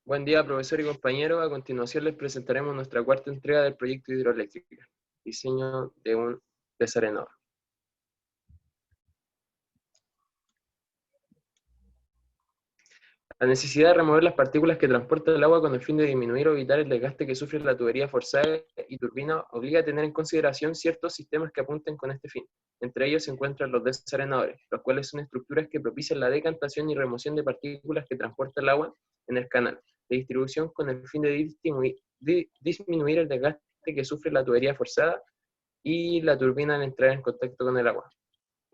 Buen día, profesor y compañero. A continuación les presentaremos nuestra cuarta entrega del proyecto hidroeléctrica, diseño de un desarenador. La necesidad de remover las partículas que transporta el agua con el fin de disminuir o evitar el desgaste que sufre la tubería forzada y turbina obliga a tener en consideración ciertos sistemas que apunten con este fin. Entre ellos se encuentran los desarenadores, los cuales son estructuras que propician la decantación y remoción de partículas que transporta el agua en el canal de distribución con el fin de disminuir el desgaste que sufre la tubería forzada y la turbina al entrar en contacto con el agua.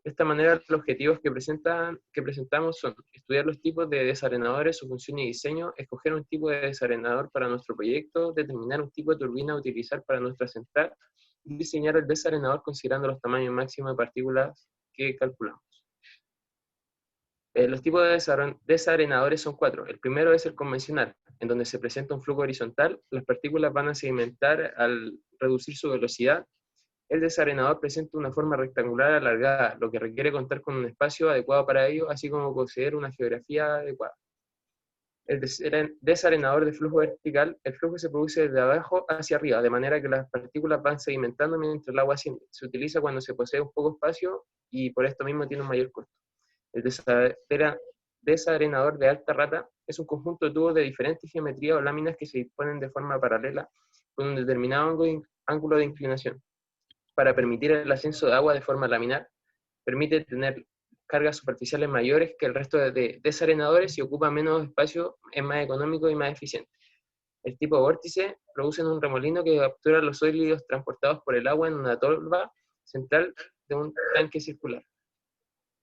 De esta manera, los objetivos que presentamos son estudiar los tipos de desarenadores, su función y diseño, escoger un tipo de desarenador para nuestro proyecto, determinar un tipo de turbina a utilizar para nuestra central y diseñar el desarenador considerando los tamaños máximos de partículas que calculamos. Los tipos de desarenadores son 4. El primero es el convencional, en donde se presenta un flujo horizontal, las partículas van a sedimentar al reducir su velocidad. El desarenador presenta una forma rectangular alargada, lo que requiere contar con un espacio adecuado para ello, así como poseer una geografía adecuada. El desarenador de flujo vertical, el flujo se produce desde abajo hacia arriba, de manera que las partículas van sedimentando mientras el agua asciende. Se utiliza cuando se posee un poco espacio y por esto mismo tiene un mayor costo. El desarenador de alta rata es un conjunto de tubos de diferentes geometrías o láminas que se disponen de forma paralela con un determinado ángulo de inclinación para permitir el ascenso de agua de forma laminar, permite tener cargas superficiales mayores que el resto de desarenadores y ocupa menos espacio, es más económico y más eficiente. El tipo vórtice produce un remolino que captura los sólidos transportados por el agua en una tolva central de un tanque circular.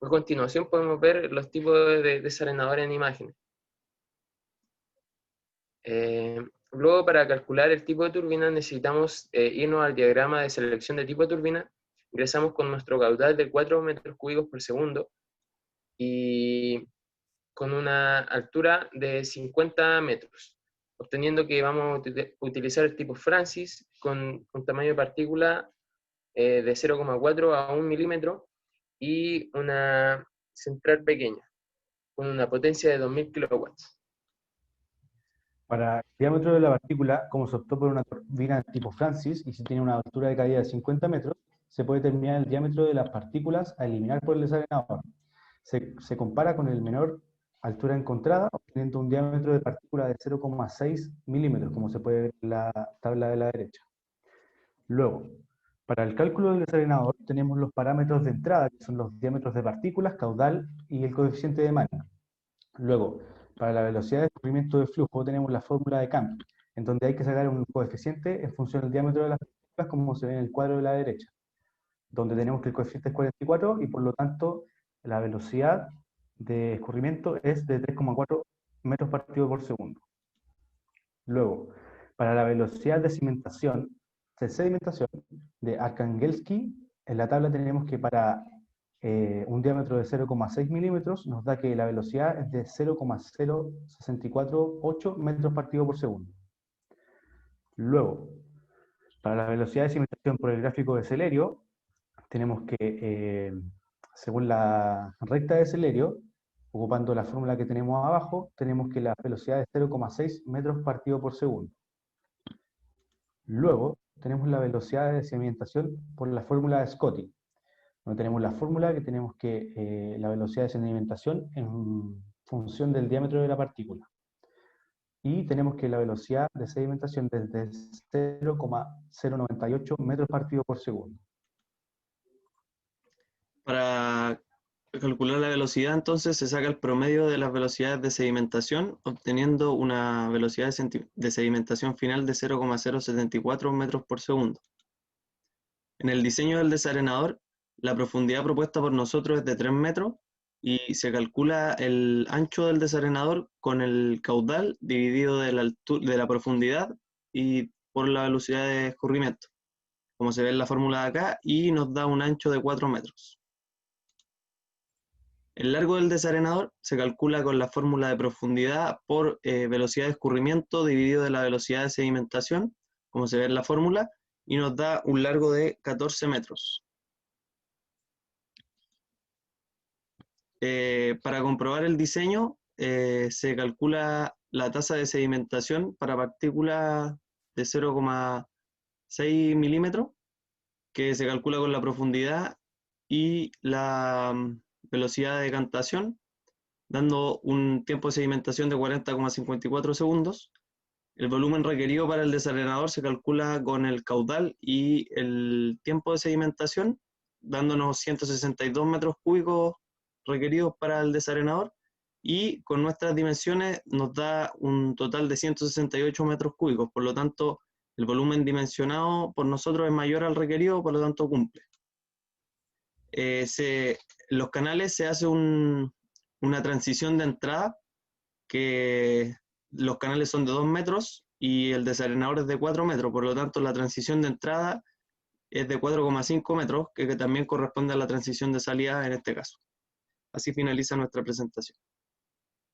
A continuación podemos ver los tipos de desarenadores en imágenes. Luego, para calcular el tipo de turbina, necesitamos irnos al diagrama de selección de tipo de turbina. Ingresamos con nuestro caudal de 4 metros cúbicos por segundo y con una altura de 50 metros, obteniendo que vamos a utilizar el tipo Francis con un tamaño de partícula de 0,4 a 1 milímetro y una central pequeña, con una potencia de 2000 kilowatts. Para el diámetro de la partícula, como se optó por una turbina tipo Francis y se tiene una altura de caída de 50 metros, se puede determinar el diámetro de las partículas a eliminar por el desarenador. Se compara con el menor altura encontrada, obteniendo un diámetro de partícula de 0,6 milímetros, como se puede ver en la tabla de la derecha. Luego, para el cálculo del desarenador tenemos los parámetros de entrada, que son los diámetros de partículas, caudal y el coeficiente de Manning. Luego, para la velocidad de escurrimiento de flujo tenemos la fórmula de Cambridge, en donde hay que sacar un coeficiente en función del diámetro de las partículas, como se ve en el cuadro de la derecha, donde tenemos que el coeficiente es 44 y por lo tanto la velocidad de escurrimiento es de 3,4 metros partido por segundo. Luego, para la velocidad de sedimentación de Arkangelsky, en la tabla tenemos que para un diámetro de 0,6 milímetros nos da que la velocidad es de 0,0648 metros partido por segundo. Luego, para la velocidad de sedimentación por el gráfico de Celerio, tenemos que, según la recta de Celerio, ocupando la fórmula que tenemos abajo, tenemos que la velocidad es 0,6 metros partido por segundo. Luego, tenemos la velocidad de sedimentación por la fórmula de Scotty, donde tenemos la fórmula que tenemos que la velocidad de sedimentación en función del diámetro de la partícula. Y tenemos que la velocidad de sedimentación desde 0,098 metros partido por segundo. Para calcular la velocidad, entonces, se saca el promedio de las velocidades de sedimentación, obteniendo una velocidad de sedimentación final de 0,074 metros por segundo. En el diseño del desarenador, la profundidad propuesta por nosotros es de 3 metros y se calcula el ancho del desarenador con el caudal dividido de la profundidad y por la velocidad de escurrimiento, como se ve en la fórmula de acá, y nos da un ancho de 4 metros. El largo del desarenador se calcula con la fórmula de profundidad por velocidad de escurrimiento dividido de la velocidad de sedimentación, como se ve en la fórmula, y nos da un largo de 14 metros. Para comprobar el diseño, se calcula la tasa de sedimentación para partículas de 0,6 milímetros, que se calcula con la profundidad y la velocidad de decantación, dando un tiempo de sedimentación de 40,54 segundos. El volumen requerido para el desarenador se calcula con el caudal y el tiempo de sedimentación, dándonos 162 metros cúbicos requeridos para el desarenador, y con nuestras dimensiones nos da un total de 168 metros cúbicos. Por lo tanto, el volumen dimensionado por nosotros es mayor al requerido, por lo tanto cumple. Los canales se hace una transición de entrada, que los canales son de 2 metros y el desarenador es de 4 metros, por lo tanto la transición de entrada es de 4,5 metros, que también corresponde a la transición de salida en este caso. Así finaliza nuestra presentación.